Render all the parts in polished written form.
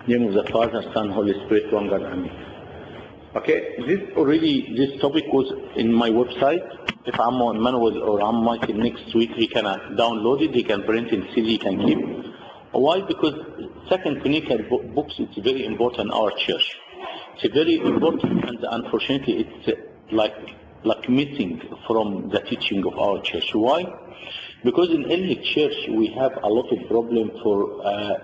name of the Father, Son, Holy Spirit, one God, Amen. Okay, this topic was in my website. If Ammo Manuel or Michael next week, he can download it, he can print in CD, he can keep. Why? Because second clinical books, it's very important in our church. It's very important, and unfortunately it's like missing from the teaching of our church. Why? Because in early church we have a lot of problem for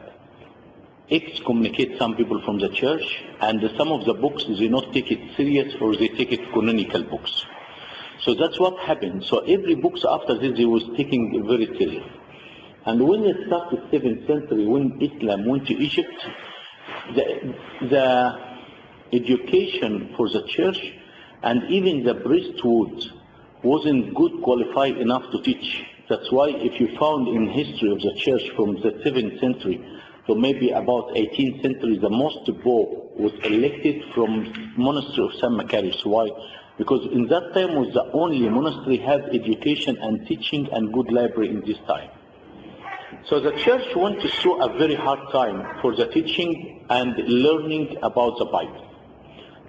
excommunicate some people from the church, and some of the books they not take it serious, or they take it canonical books. So that's what happened. So every books after this they was taking very serious. And when they started 7th century, when Islam went to Egypt, the education for the church and even the priesthood wasn't good qualified enough to teach. That's why if you found in history of the church from the 7th century to maybe about 18th century, the most pope was elected from monastery of St. Macarius. Why? Because in that time was the only monastery had education and teaching and good library in this time. So the church went through a very hard time for the teaching and learning about the Bible.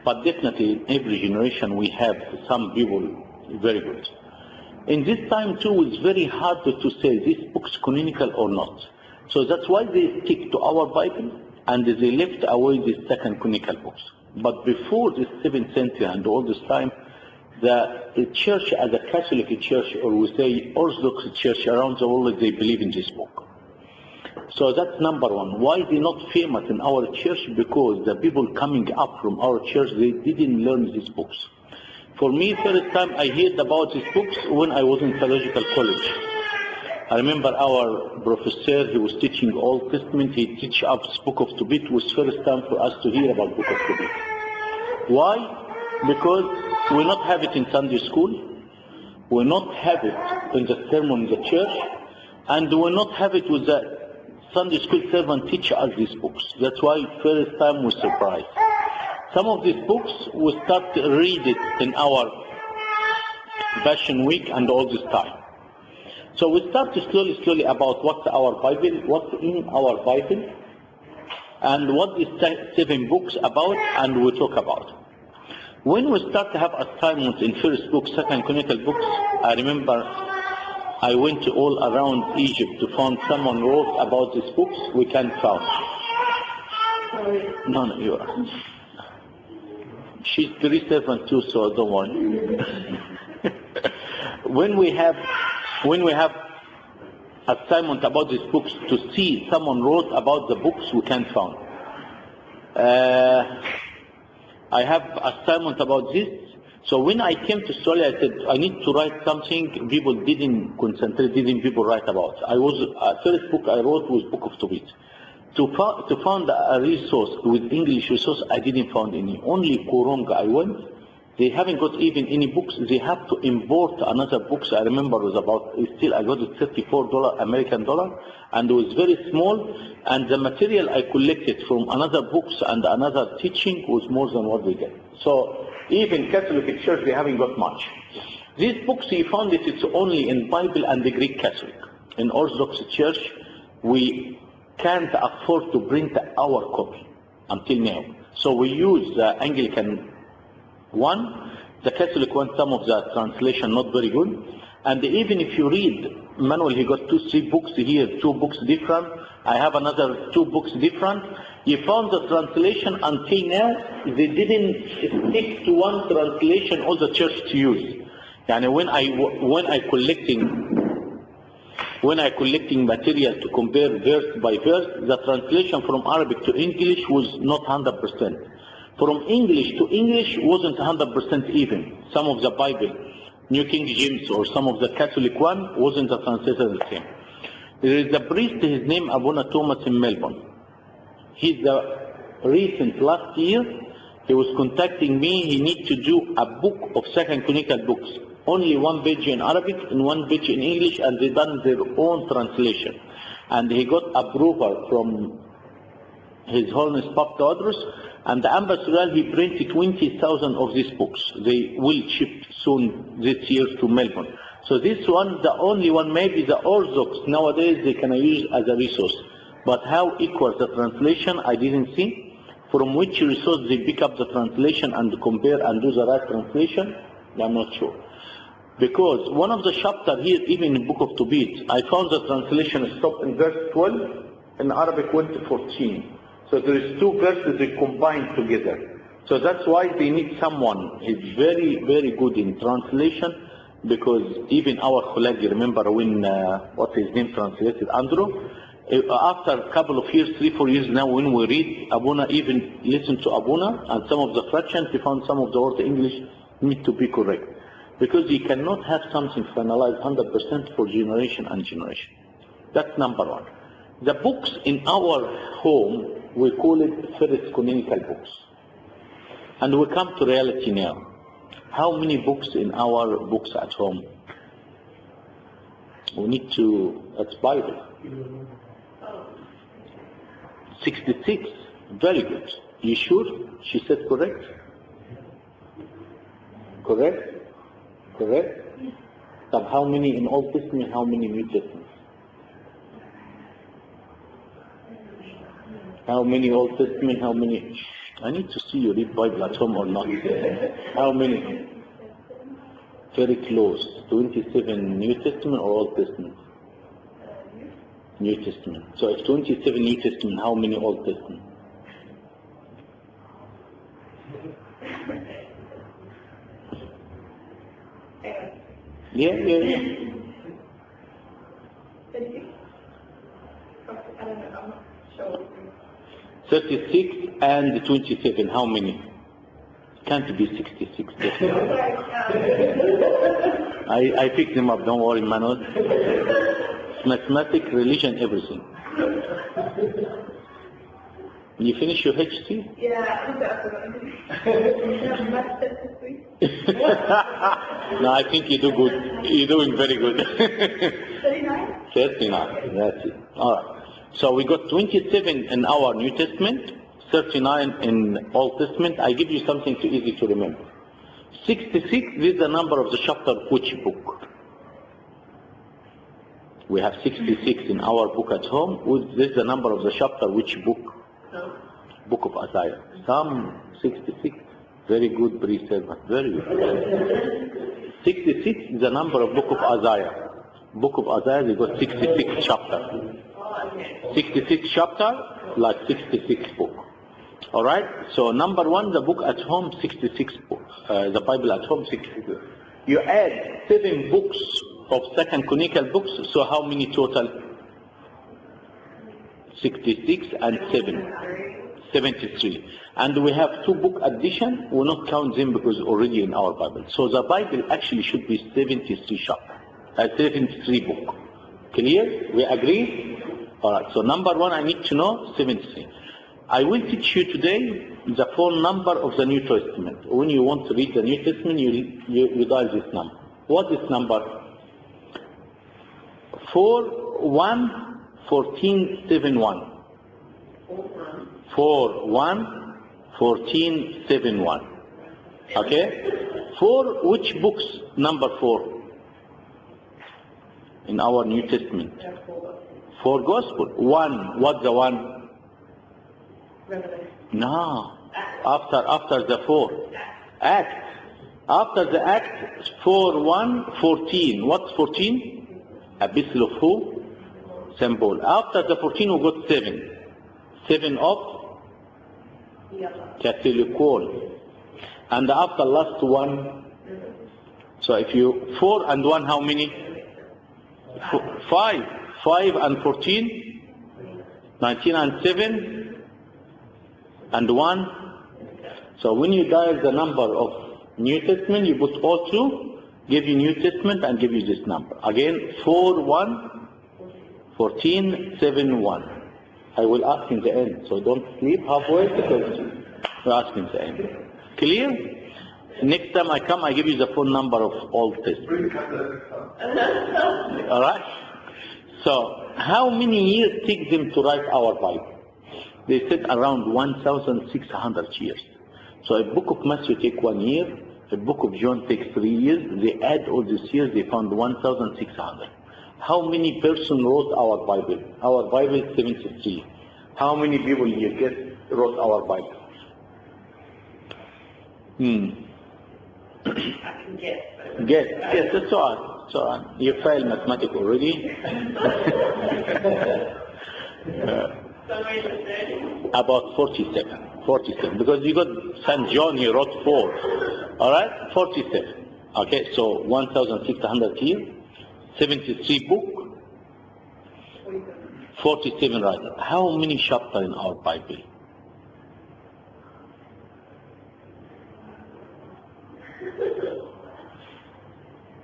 But definitely in every generation we have some people very good. In this time too, it's very hard to say this book's canonical or not. So that's why they stick to our Bible and they left away the second canonical books. But before the 7th century and all this time, the church as a Catholic church, or we say Orthodox church around the world, they believe in this book. So that's number one. Why they're not famous in our church? Because the people coming up from our church, they didn't learn these books. For me, first time I heard about these books when I was in theological college. I remember our professor, he was teaching Old Testament, he teach us Book of Tobit. It was first time for us to hear about Book of Tobit. Why? Because we not have it in Sunday school, we not have it in the sermon in the church, and we not have it with the Sunday school servant teach us these books. That's why first time we surprised. Some of these books we start to read it in our Passion Week and all this time. So we start to slowly about what's our Bible, what's in our Bible, and what is 7 books about, and we talk about. When we start to have assignments in first book, second canonical books, I remember I went all around Egypt to find someone wrote about these books. We can't find. No, you are. She's very servant too, so don't worry. When we have assignment about these books, to see someone wrote about the books, we can't find. I have assignment about this. So when I came to Australia, I said I need to write something people didn't concentrate, didn't people write about. First book I wrote was Book of Tobit. To find a resource with English resource, I didn't find any. Only Koronga I went. They haven't got even any books. They have to import another books. I remember it was about, still I got it $34 American dollar, and it was very small, and the material I collected from another books and another teaching was more than what we get. So even Catholic Church, they haven't got much. These books, you found it, it's only in Bible and the Greek Catholic. In Orthodox Church, we can't afford to print our copy until now. So we use the Anglican one, the Catholic one, some of the translation not very good. And even if you read, Manuel, he got 2-3 books here, 2 books different. I have another 2 books different. You found the translation until now, they didn't stick to one translation all the church to use. And when I collecting material to compare verse by verse, the translation from Arabic to English was not 100%. From English to English wasn't 100% even. Some of the Bible, New King James or some of the Catholic one, wasn't the translation the same. There is a priest, his name Abuna Thomas in Melbourne. He's the recent last year, he was contacting me, he needs to do a book of second canonical books. Only 1 page in Arabic and 1 page in English, and they done their own translation. And he got approval from His Holiness Pope Theodorus, and the ambassador, he printed 20,000 of these books. They will ship soon this year to Melbourne. So this one, the only one, maybe the Orthodox nowadays they can use as a resource. But how equals the translation, I didn't see. From which resource they pick up the translation and compare and do the right translation, I'm not sure. Because one of the chapters here, even in the book of Tobia, I found the translation stopped in verse 12, in Arabic went to 14. So there is two verses they combined together. So that's why they need someone who is very, very good in translation, because even our colleague, remember when, what his name translated, Andrew, after a couple of years, 3-4 years now, when we read Abuna, even listen to Abuna, and some of the fractions, we found some of the words English need to be correct. Because you cannot have something finalized 100% for generation and generation. That's number one. The books in our home, we call it first canonical books. And we come to reality now. How many books in our books at home? We need to, that's Bible. 66, very good. You sure? She said correct? Correct? Correct? So how many in Old Testament, how many New Testament? How many Old Testament, how many? I need to see you read Bible at home or not. How many? Very close. 27 New Testament or Old Testament? New Testament. So if 27 New Testament, how many Old Testament? Yeah. 36 and 27, how many? Can't be 66. I picked them up, don't worry, Manuel. Mathematics, religion, everything. You finish your HT? Yeah, No, I think you do good. You're doing very good. 39? 39, that's it. All right. So we got 27 in our New Testament, 39 in Old Testament. I give you something too easy to remember. 66 is the number of the chapter of which book? We have 66 in our book at home. This is the number of the chapter which book? Book of Isaiah. Psalm 66. Very good, pre-servant. Very good. 66 is the number of book of Isaiah. Book of Isaiah, we got 66 chapter. 66 chapter, like 66 book. Alright? So number one, the book at home, 66 book. The Bible at home, 66. You add 7 books of second canonical books, so how many total? 66 and 7. 73. And we have 2 book addition, we'll not count them because already in our Bible. So the Bible actually should be 73 chapter, 73 book. Clear? We agree? Alright, so number one, I need to know 73. I will teach you today the phone number of the New Testament. When you want to read the New Testament, you dial this number. What is number? 411471. 411471. Okay? For which books? Number 4 in our New Testament. 4 Gospel. 1. What's the 1? No. After the 4. Act. After the Act, 4:1:14. What's 14? Epistle of who? St. Paul. After the 14, we got 7. 7 of Catholic. And after last one, so if you 4 and 1, how many? 5. 5 and 14, 19 and 7 and 1. So when you dial the number of New Testament, you put all 2, give you New Testament and give you this number. Again, 411471. I will ask in the end, so don't sleep halfway because we'll ask in the end. Clear? Next time I come, I give you the phone number of Old Testament. Alright? So, how many years take them to write our Bible? They said around 1,600 years. So a book of Matthew take 1 year, a book of John takes 3 years, they add all these years, they found 1,600. How many person wrote our Bible? Our Bible is 73. How many people you guess wrote our Bible? Guess. Yes, that's all. So you failed mathematics already. About 47, because you got St. John, he wrote 4. All right, 47. Okay, so 1,600 here, 73 book, 47 writers. How many chapters in our Bible?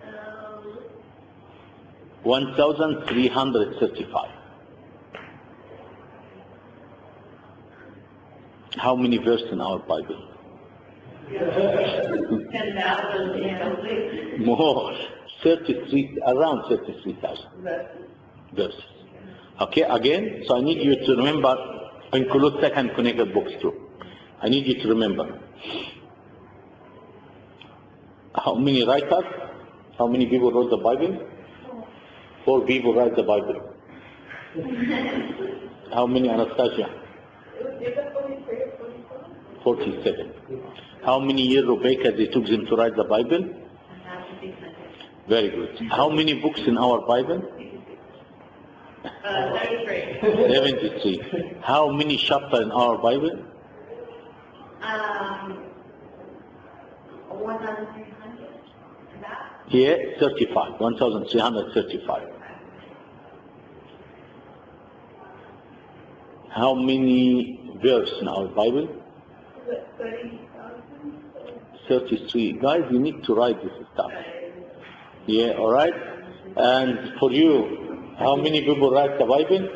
Um, 1,335. How many verses in our Bible? 10,000. More. 33, around 33,000 verses. Okay, again, so I need you to remember, include second connected books too. I need you to remember. How many writers? How many people wrote the Bible? 4 people write the Bible. How many, Anastasia? 47. How many years, Rebecca, they took them to write the Bible? Very good. How many books in our Bible? 73. How many chapters in our Bible? 1,300. Yeah, 35. 1,335. How many verses in our Bible? 33. Guys, you need to write this stuff. Yeah, all right. And for you, how many people write the Bible?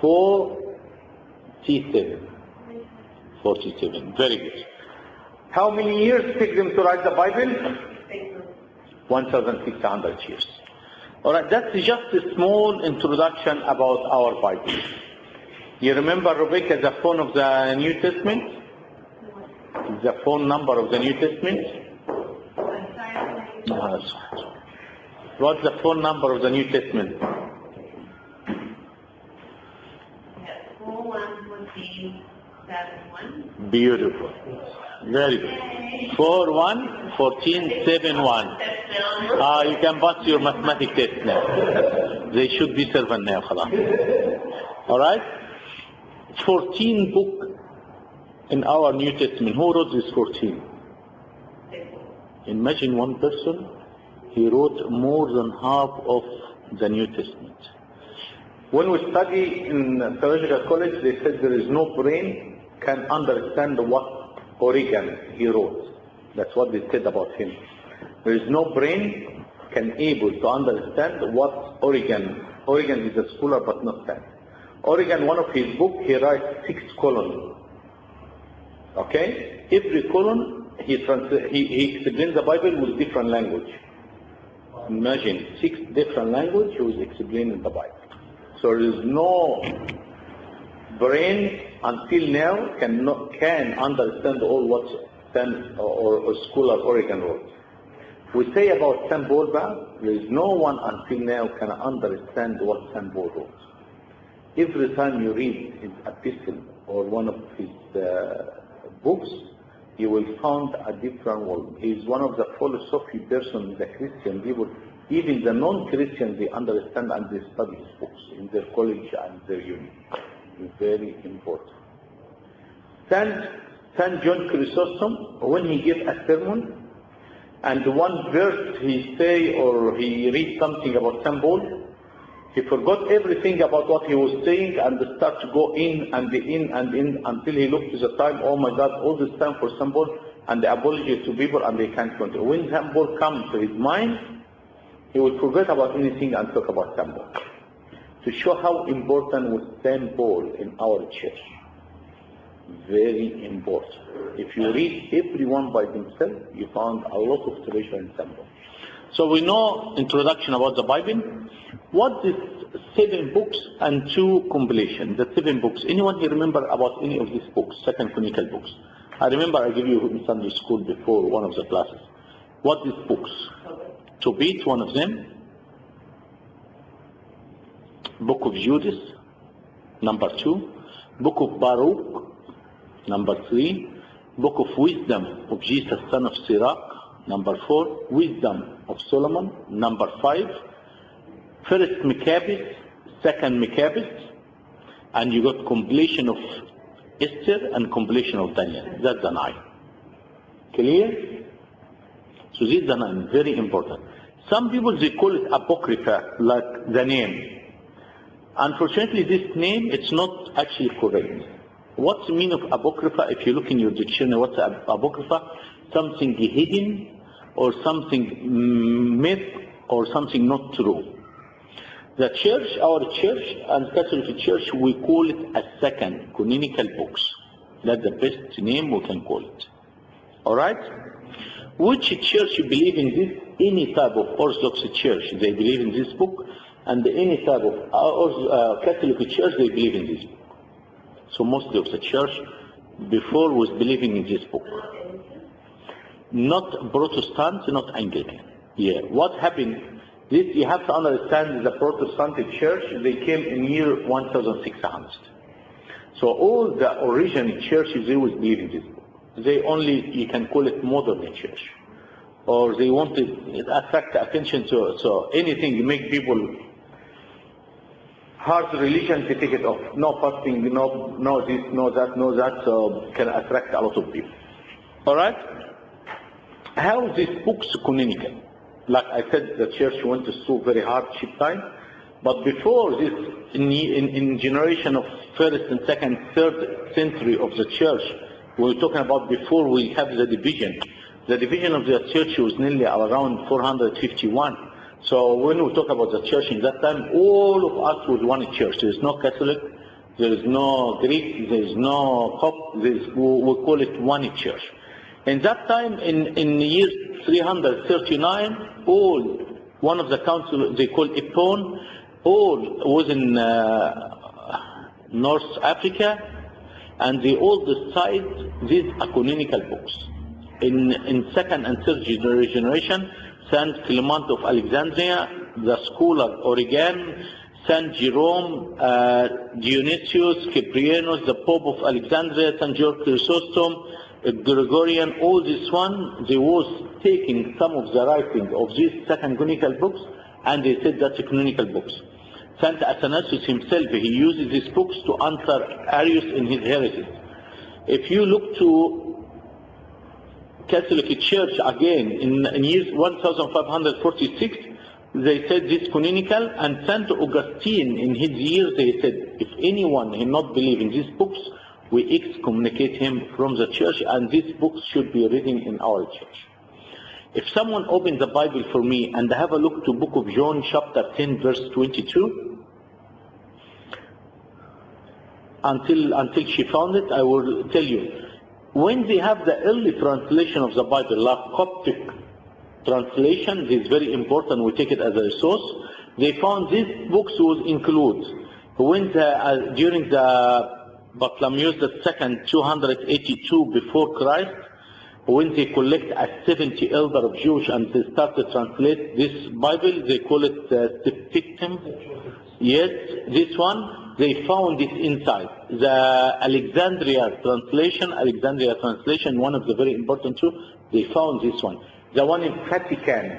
47. 47. Very good. How many years take them to write the Bible? 1,600 years. All right, that's just a small introduction about our Bible. You remember, Rebecca, the phone of the New Testament? The phone number of the New Testament? What's the phone number of the New Testament? 411471. Beautiful. Very good. 411471. You can pass your mathematics test now. They should be servant now. All right? 14 book in our New Testament. Who wrote this 14? Imagine one person, he wrote more than half of the New Testament. When we study in theological college, they said there is no brain can understand what Origen he wrote. That's what they said about him. There is no brain can able to understand what Origen is a scholar but not that. Origen, one of his books, he writes 6 columns. Okay? Every column, he explains the Bible with different language. Imagine 6 different languages he was explaining the Bible. So there is no brain until now can understand all what or scholar Origen wrote. We say about St. Paul, there is no one until now can understand what St. Paul wrote. Every time you read his epistle or one of his books, you will find a different world. He is one of the philosophy persons, the Christian people, even the non-Christians, they understand and they study his books in their college and their uni. It's very important. Saint John Chrysostom, when he gives a sermon, and one verse he say or he read something about St. Paul, he forgot everything about what he was saying and start to go in until he looked to the time, oh my God, all this time for St. Paul, and they apologize to people and they can't continue. When St. Paul comes to his mind, he will forget about anything and talk about St. Paul. To show how important was St. Paul in our church. Very important. If you read everyone by themselves, you found a lot of treasure in St. Paul. So we know introduction about the Bible. What is 7 books and 2 compilation? The 7 books. Anyone here remember about any of these books, second chronicle books? I remember I gave you in Sunday school before one of the classes. What is books? Tobit, one of them. Book of Judith, number 2. Book of Baruch, number 3. Book of Wisdom of Jesus, son of Sirach, number 4. Wisdom of Solomon, number 5. First Maccabees, second Maccabees, and you got completion of Esther and completion of Daniel. That's the 9. Clear? So these are 9, very important. Some people, they call it Apocrypha, like the name. Unfortunately, this name, it's not actually correct. What's the meaning of Apocrypha? If you look in your dictionary, what's Apocrypha? Something hidden, or something myth, or something not true. The church, our church and Catholic Church, we call it a second canonical books. That's the best name we can call it. Alright? Which church believe in this? Any type of Orthodox church, they believe in this book, and any type of Catholic Church, they believe in this book. So mostly of the church before was believing in this book. Not Protestant, not Anglican. Yeah. What happened? This you have to understand. The Protestant church, they came in year 1600. So all the original churches, they always believe in this book. They only, you can call it modern church, or they want to attract attention to. So anything make people hard religion to take it off. No fasting, no this, no that, so can attract a lot of people. All right. How this book's canonical? Like I said, the church went through very hardship time, but before this, in generation of first and second, third century of the church, we're talking about before we have the division. The division of the church was nearly around 451. So when we talk about the church in that time, all of us was one church. There is no Catholic, there is no Greek, there is no Coptic, we call it one church. In that time, in the year 339, all, one of the council, they call Epon, all was in North Africa, and they all decide these are canonical books. In second and third generation, Saint Clement of Alexandria, the scholar Origen, Saint Jerome, Dionysius, Cyprianus, the Pope of Alexandria, Saint George Chrysostom, Gregorian, all this one, they was taking some of the writing of these second canonical books, and they said that's canonical books. Saint Athanasius himself, he uses these books to answer Arius in his heresy. If you look to Catholic Church again, in years 1546, they said this canonical, and Saint Augustine in his years, they said, if anyone will not believe in these books, we excommunicate him from the church, and these books should be reading in our church. If someone opens the Bible for me and have a look to book of John chapter 10 verse 22, until she found it, I will tell you. When they have the early translation of the Bible, like Coptic translation, this is very important, we take it as a resource, they found these books would include, when during the Bartholomew II, 282 before Christ, when they collect as 70 elder of Jews and they start to translate this Bible, they call it Septictum. Yes, this one, they found it inside. The Alexandria translation, one of the very important too, they found this one. The one in Vatican,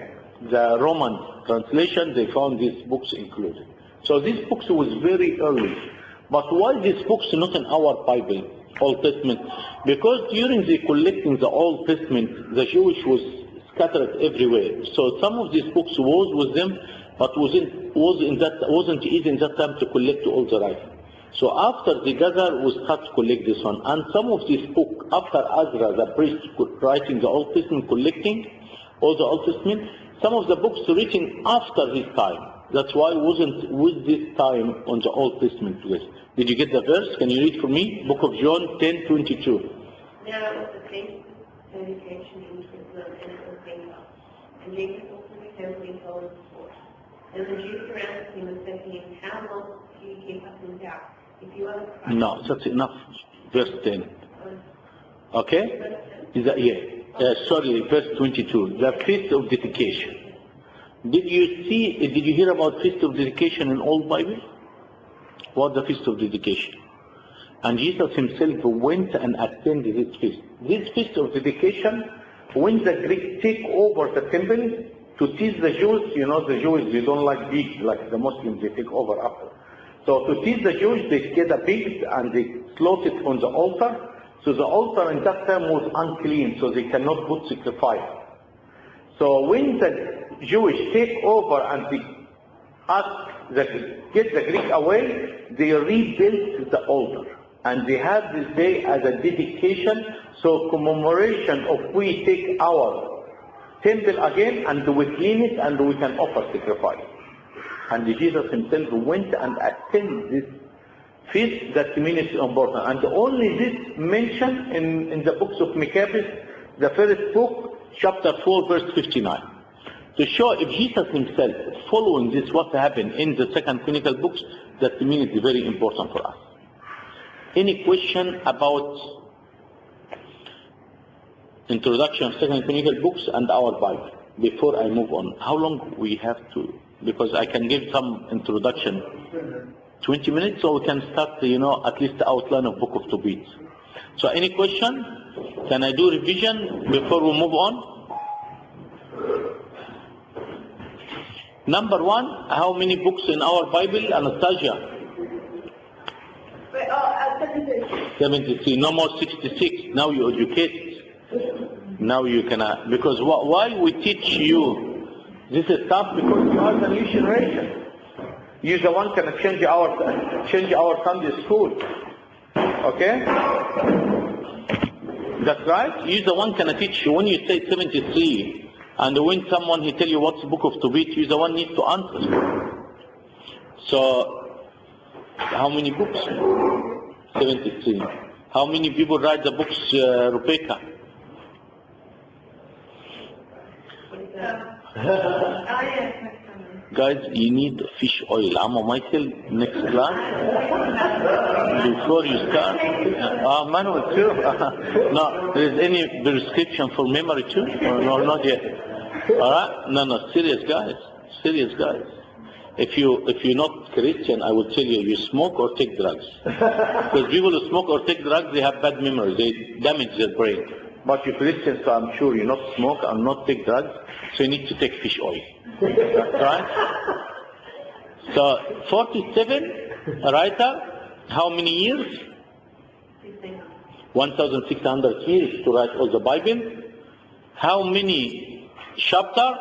the Roman translation, they found these books included. So these books was very early. But why these books not in our Bible, Old Testament? Because during the collecting the Old Testament, the Jewish was scattered everywhere. So some of these books was with them, but wasn't easy in that time to collect all the writing. So after the gather, we start to collect this one. And some of these books, after Ezra, the priest, writing the Old Testament, collecting all the Old Testament, some of the books written after his time. That's why it wasn't with this time on the Old Testament list. Did you get the verse? Can you read for me? Book of John 10:22. Now it was the same dedication in Jerusalem, and it was Jacob. And Jacob also returned being told his before. And the Jews surrounded him and said to him, how long do you keep us in doubt? If you are the Christ. No, that's enough. Verse 10. Okay? Is that, yeah. Sorry, verse 22. The feast of dedication. Did you hear about Feast of Dedication in Old Bible? What the Feast of Dedication? And Jesus himself went and attended this feast. This Feast of Dedication, when the Greeks take over the temple to teach the Jews, you know the Jews, they don't like pigs like the Muslims, they take over after. So to teach the Jews, they get a pig and they slaughter it on the altar. So the altar in that time was unclean, so they cannot put sacrifice. So when the Jewish take over and they get the Greek away, they rebuilt the altar. And they have this day as a dedication, so commemoration of we take our temple again and we clean it and we can offer sacrifice. And Jesus himself went and attended this feast. That means important. And only this mentioned in the books of Maccabees, the first book, chapter 4, verse 59. To show if Jesus himself following this what happened in the second Chronicle books, that means it's very important for us. Any question about introduction of second Chronicle books and our Bible before I move on? How long we have to? Because I can give some introduction. 20 minutes, so we can start, at least the outline of Book of Tobit. So any question? Can I do revision before we move on? Number one, how many books in our Bible, Anastasia? 73. No more 66. Now you educate. Now you can, because why we teach you this is tough? Because you are the new generation. You the one can change our Sunday school. Okay? That's right. You the one can teach. When you say 73, and when someone he tell you what's the Book of Tobit, you the one needs to answer. So, how many books? 73. How many people write the books, Rebecca? Guys, you need fish oil. I'm Michael, next class. Before you start. Manual too. No, there is any prescription for memory too? No, not yet. Alright? No, serious guys. Serious guys. If you're not Christian, I will tell you, you smoke or take drugs. Because people who smoke or take drugs, they have bad memory. They damage their brain. But you're Christian, so I'm sure you not smoke and not take drugs, so you need to take fish oil. Right? So 47 writer, how many years? 1,600 years to write all the Bible. How many chapter?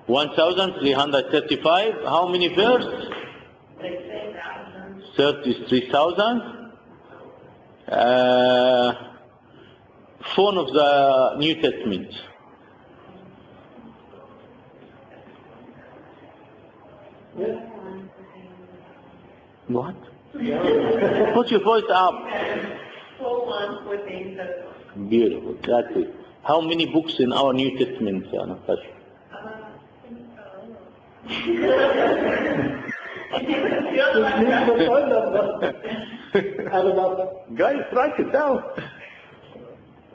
1,335. How many verse? 33,000. Phone of the New Testament. What? Put your voice up. Beautiful. That's it. How many books in our New Testament, Anastasia? Guys, write it down.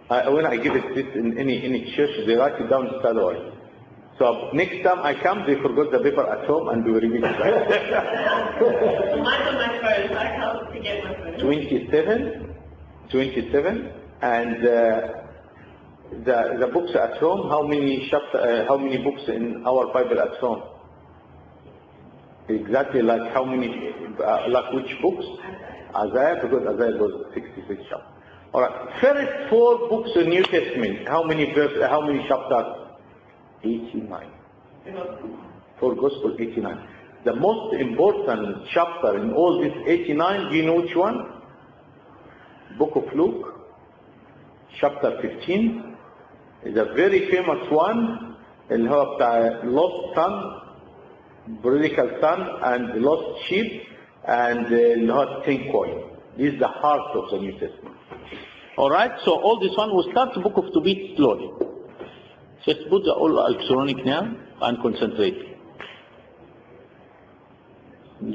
When I give it this in any church, they write it down the otherwise. So next time I come, they forgot the paper at home and we read it. Mine's on my phone, so I can't forget my phone. 27, and the books at home. How many books in our Bible at home? Exactly like how many? Like which books? Isaiah, because Isaiah was 66 chapters. All right. First 4 books in New Testament. How many verses? How many chapters? 89. For Gospel 89. The most important chapter in all this 89, do you know which one? Book of Luke, chapter 15, is a very famous one. The lost son, prodigal son, and lost sheep, and the 10 coin. This is the heart of the New Testament. Alright, so all this one will start the Book of Tobit slowly. Just put the all electronic now and concentrate.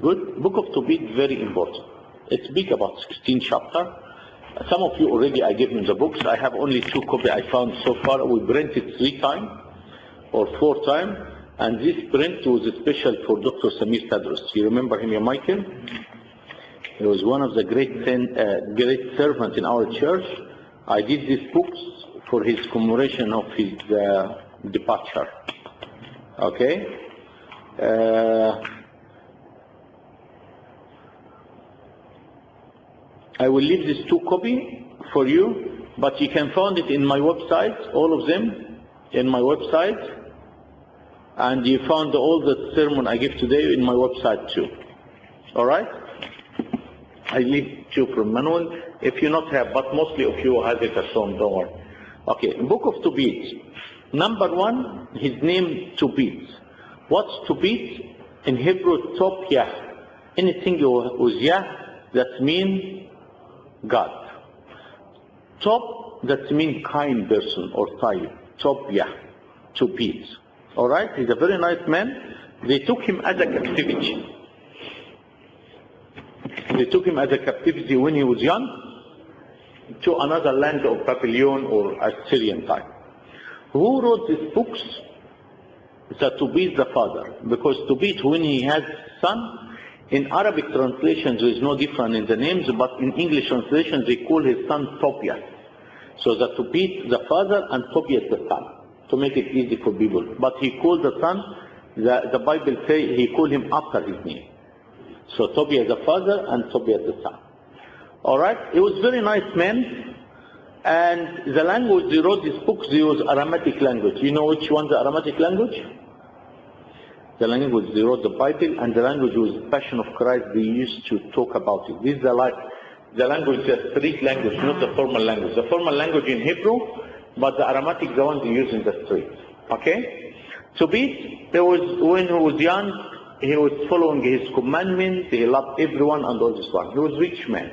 Good. Book of Tobit, very important. It's big, about 16 chapters. Some of you already I gave me the books. I have only 2 copies I found so far. We printed 3 times. or 4 times. And this print was special for Dr. Samir Tadros. You remember him, Michael? He was one of the great servants in our church. I did these books for his commemoration of his departure. Okay? I will leave these 2 copies for you, but you can find it in my website, all of them in my website. And you found all the sermon I give today in my website too. All right? I leave you from manual. If you not have, but mostly of you have it at home, don't worry. Okay, Book of Tobit. Number 1, his name Tobit. What's Tobit? In Hebrew, Tob Yah. Anything with Yah, that means God. Tob, that means kind person or type. Tob Yah. Tobit. All right, he's a very nice man. They took him as a captivity. They took him as a captivity when he was young to another land of Babylon or Assyrian time. Who wrote these books? Tobit the father. Because Tobit, when he has son, in Arabic translations there is no difference in the names, but in English translations they call his son Tobias. So Tobit the father and Tobias the son, to make it easy for people. But he called the son, the Bible says he called him after his name. So Tobias the father and Tobias the son. Alright, he was very nice man. And the language they wrote these books, they use Aramaic language. You know which one the Aramaic language? The language they wrote the Bible, and the language was Passion of Christ. They used to talk about it. This is the language, the street language, not the formal language. The formal language in Hebrew, but the Aramaic, the one they use in the street. Okay? Tobit, when he was young, he was following his commandments, he loved everyone and all this one. He was a rich man.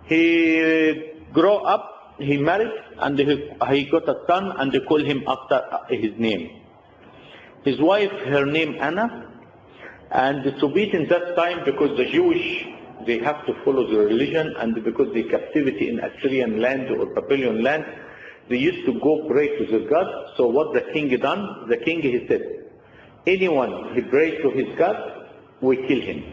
He grew up, he married, and he got a son, and they call him after his name. His wife, her name Anna, and Tobit in that time, because the Jewish, they have to follow the religion, and because the captivity in Assyrian land or Babylonian land, they used to go pray to the God. So what the king done? The king, he said, anyone he prays to his God, we kill him.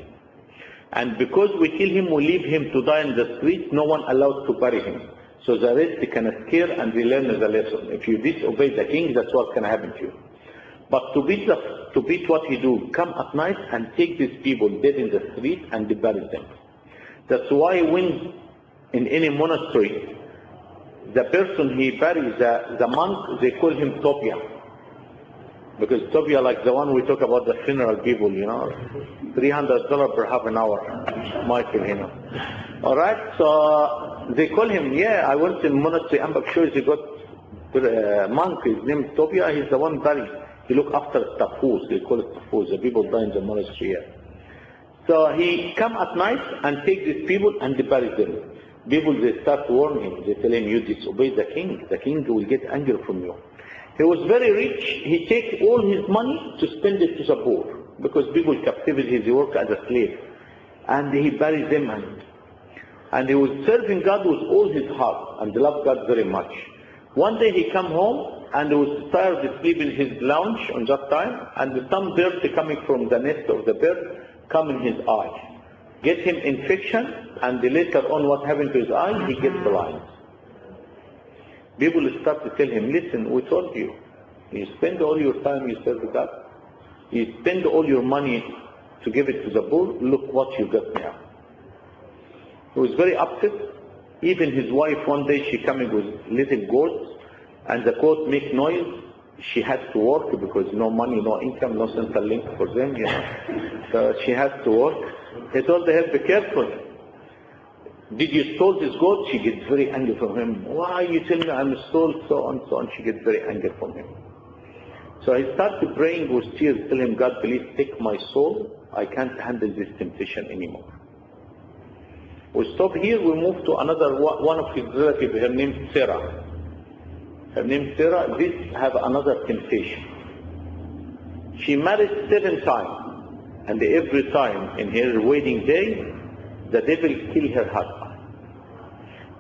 And because we kill him, we leave him to die in the street, no one allowed to bury him. So the rest they can scare and they learn the lesson. If you disobey the king, that's what can happen to you. But to beat what he do, come at night and take these people dead in the street and bury them. That's why when in any monastery, the person he buries, the monk, they call him Tobia. Because Tobia, like the one we talk about, the funeral people, you know, $300 per half an hour, Michael, you know. All right, so they call him, yeah, I went in monastery, I'm sure he got a monk, his name is Tobia, he's the one buried. He look after tafus, they call it tafus, the people die in the monastery here. So he come at night and take these people and they bury them. People, they start warning him, they tell him, you disobey the king will get angry from you. He was very rich, he take all his money to spend it to the poor, because people in captivity, they work as a slave. And he buried them, and he was serving God with all his heart, and loved God very much. One day he come home, and he was tired of sleeping in his lounge on that time, and some birds coming from the nest of the bird come in his eye. Get him infection, and later on what happened to his eye, he gets blind. People start to tell him, listen, we told you, you spend all your time, you serve God. You spend all your money to give it to the poor, look what you got now. He was very upset. Even his wife, one day she coming with little goats, and the goat make noise. She has to work because no money, no income, no central link for them, you know. So she has to work. He told her, be careful. Did you stole this goat? She gets very angry from him. Why you tell me I'm stole, so and so, and she gets very angry from him. So he started praying with tears, telling him, God, please take my soul. I can't handle this temptation anymore. We stop here, we move to another one of his relatives, her name Sarah. Her name Sarah, this have another temptation. She married 7 times, and every time in her wedding day, the devil killed her husband.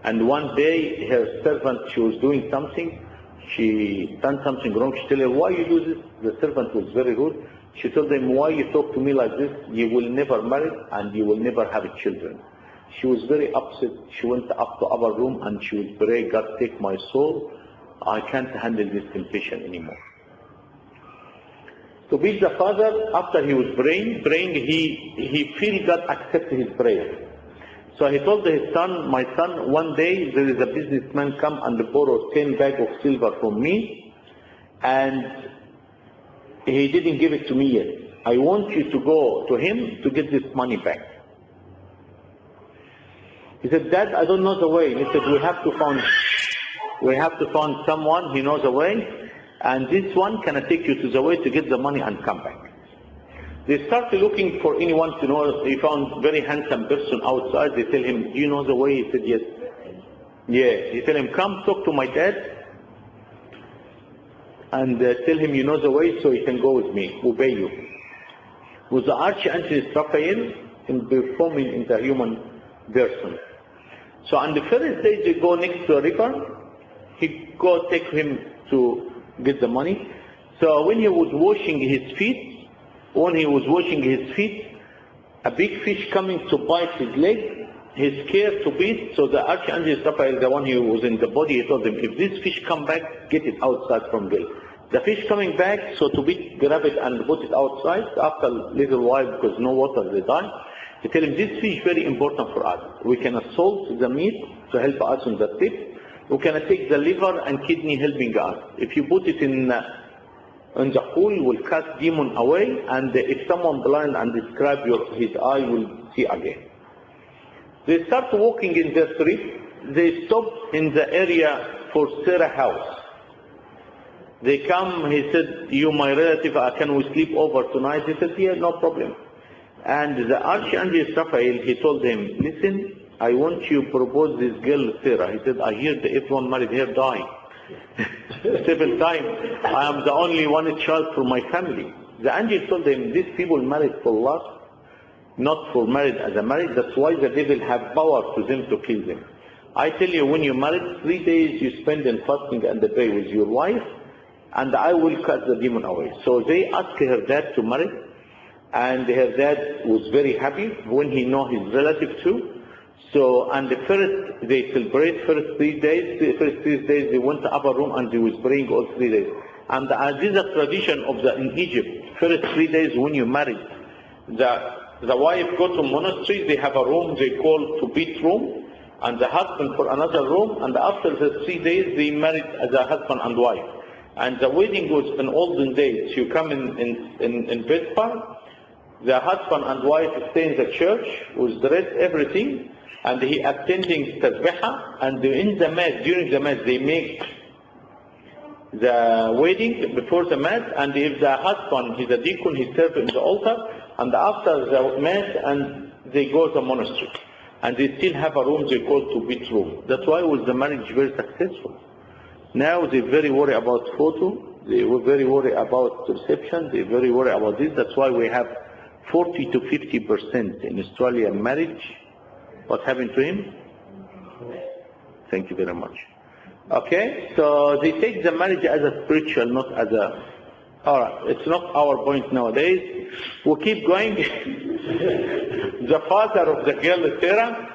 And one day her servant, she was doing something, she done something wrong. She told her, why you do this? The servant was very rude. She told him, why you talk to me like this? You will never marry and you will never have children. She was very upset. She went up to our room and she would pray, God take my soul. I can't handle this temptation anymore. To be the father, after he was praying, he feel God accepted his prayer. So he told his son, my son, one day there is a businessman come and borrow 10 bags of silver from me, and he didn't give it to me yet. I want you to go to him to get this money back. He said, Dad, I don't know the way. He said, we have to find someone, he knows the way, and this one can take you to the way to get the money and come back. They started looking for anyone to know. He found very handsome person outside. They tell him, do you know the way? He said, yes. Yeah. They tell him, come talk to my dad and tell him you know the way so he can go with me, obey you. With the archangel Raphael in performing in the human person. So on the first day they go next to a river. He go take him to get the money. So when he was washing his feet, a big fish coming to bite his leg, he's scared to beat. So the archangel Raphael, the one who was in the body, he told him, if this fish come back, get it outside from there. The fish coming back, so to beat, grab it and put it outside. After a little while, because no water, they die. He tell him, this fish is very important for us. We can salt the meat to help us on the tip. We can take the liver and kidney helping us. If you put it in the pool, will cast demon away, and if someone blind and describe his eye, will see again. They start walking in the street. They stop in the area for Sarah's house. They come, he said, you my relative, can we sleep over tonight? He said, yeah, no problem. And the archangel Raphael, he told him, listen, I want you to propose this girl Sarah. He said, I hear that everyone married here die. 7 times. I am the only one child for my family. The angel told him, these people married for love, not for married as a marriage. That's why the devil have power to them to kill them. I tell you, when you married, 3 days you spend in fasting and pray with your wife, and I will cut the demon away. So they asked her dad to marry, and her dad was very happy when he know his relative too. So, and the first, they celebrate first 3 days, they went to upper room and they was praying all 3 days. And this is a tradition of in Egypt, first 3 days when you marry, the wife go to monastery, they have a room they call to beat room, and the husband for another room, and after the 3 days they married as a husband and wife. And the wedding was in olden days. You come in Vespa, the husband and wife stay in the church with dress, everything, and he attending tasbihah, and in the mass, during the mass, they make the wedding before the mass, and if the husband, he's a deacon, he serves in the altar, and after the mass, and they go to the monastery. And they still have a room they call to beat room. That's why was the marriage very successful. Now they're very worried about photo, they were very worried about reception, they're very worried about this. That's why we have 40 to 50% in Australia marriage. What happened to him? Thank you very much. Okay, so they take the marriage as a spiritual, not as a... Alright, it's not our point nowadays. We'll keep going. The father of the girl, Sarah,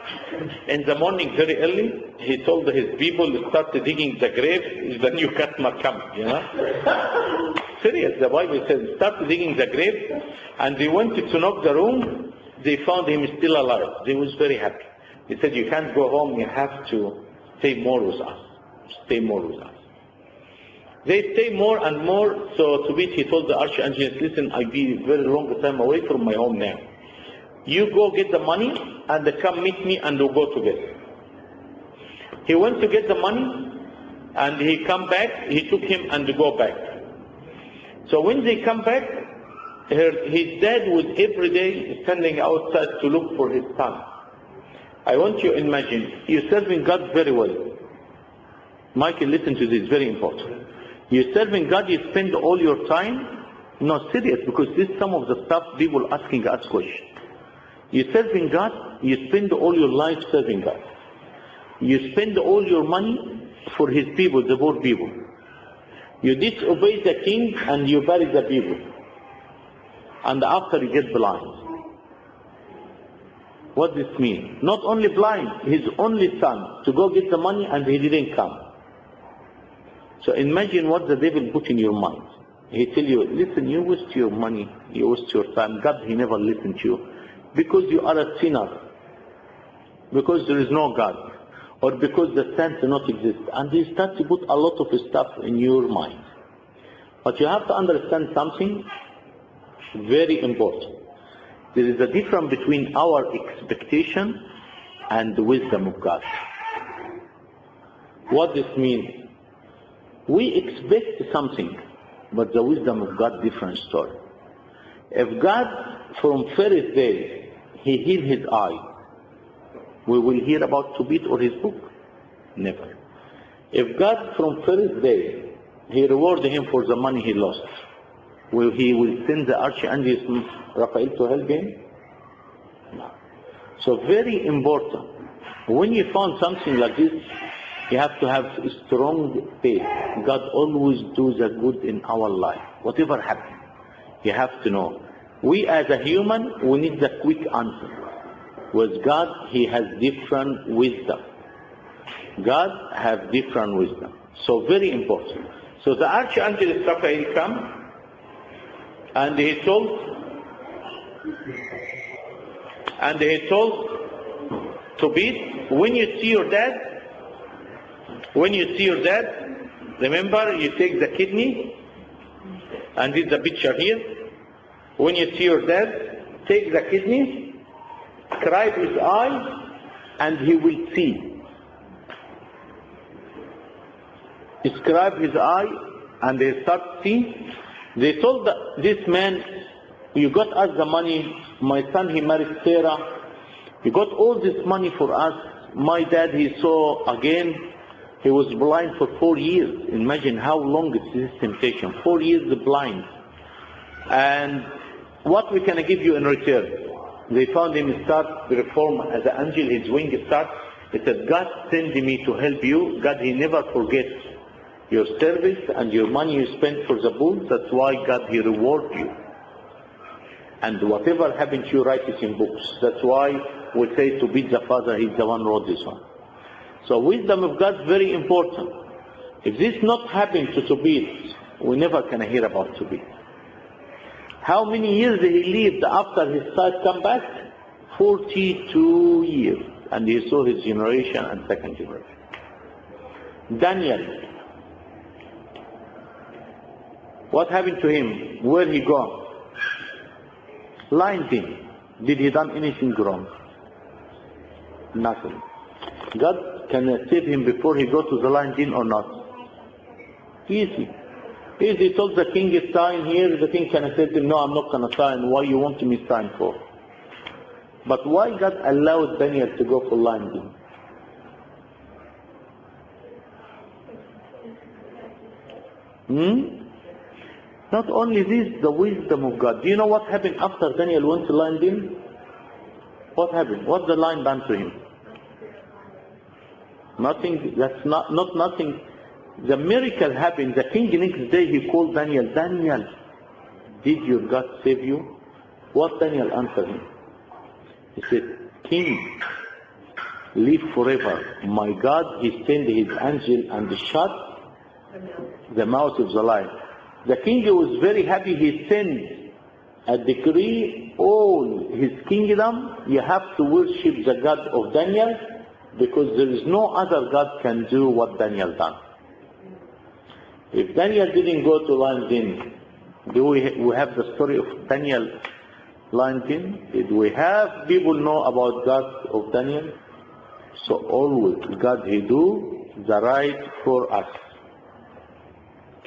in the morning very early, he told his people to start digging the grave, the new customer comes, you know. Serious, the Bible says, start digging the grave, and they went to knock the room, they found him still alive. They was very happy. He said, you can't go home, you have to stay more with us. Stay more with us. They stay more and more, so to be, he told the archangel, listen, I'll be very long time away from my home now. You go get the money, and come meet me, and we'll go together. He went to get the money, and he come back, he took him and go back. So when they come back, his dad was every day standing outside to look for his son. I want you to imagine, you're serving God very well. Michael, listen to this, very important. You're serving God, you spend all your time, no, serious, because this is some of the stuff people asking us questions. You're serving God, you spend all your life serving God. You spend all your money for His people, the poor people. You disobey the king and you bury the people. And after you get blind. What does this mean? Not only blind, his only son to go get the money and he didn't come. So imagine what the devil put in your mind. He tell you, listen, you waste your money, you waste your time. God, he never listened to you. Because you are a sinner. Because there is no God. Or because the saints do not exist. And he starts to put a lot of stuff in your mind. But you have to understand something very important. There is a difference between our expectation and the wisdom of God. What does this mean? We expect something, but the wisdom of God, different story. If God, from first day, he healed his eye, we will hear about Tobit or his book? Never. If God, from first day, he rewarded him for the money he lost, he will send the archangel Raphael to help him? No. So very important. When you found something like this, you have to have a strong faith. God always does the good in our life. Whatever happens, you have to know. We as a human, we need the quick answer. With God, he has different wisdom. God has different wisdom. So very important. So the archangel Raphael come and he told Tobit, when you see your dad, remember you take the kidney, and this is the picture here. When you see your dad, take the kidney, scribe his eye, and he will see. Scribe his eye, and they start see. They told this man, you got us the money, my son he married Sarah, you got all this money for us. My dad he saw again, he was blind for 4 years. Imagine how long is this temptation, 4 years blind. And what we can give you in return? They found him start the reform as an angel, his wing start. He said, God sent me to help you. God, he never forgets your service and your money you spent for the books. That's why God, he reward you. And whatever happened to you, write it in books. That's why we say to beat the father, he's the one who wrote this one. So wisdom of God is very important. If this not happened to Tobit, we never can hear about Tobit. How many years he lived after his sight come back? 42 years. And he saw his generation and second generation. Daniel. What happened to him? Where he gone? Lion den. Did he done anything wrong? Nothing. God can save him before he go to the lion den or not? Easy. He told the king is sign here, the king can say to him, no, I'm not going to sign. Why you want me to sign for? But why God allowed Daniel to go for lion den? Not only this, the wisdom of God. Do you know what happened after Daniel went to lion den? What happened? What the lion done to him? Nothing. That's not nothing. The miracle happened. The king next day he called Daniel. Daniel, did your God save you? What Daniel answered him? He said, King, live forever. My God, he sent his angel and shut the mouth of the lion. The king was very happy. He sent a decree, all his kingdom, you have to worship the God of Daniel, because there is no other God can do what Daniel done. If Daniel didn't go to lion den, do we have the story of Daniel lion den? Did we have people know about God of Daniel? So always God he do the right for us.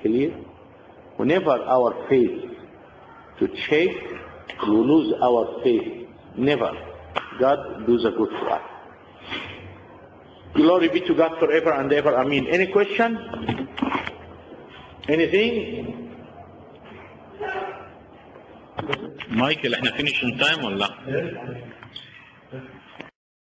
Clear? Whenever our faith to check, we lose our faith. Never. God does a good for us. Glory be to God forever and ever. Amen. Any question? Anything? Michael, احنا finish in time ولا لا؟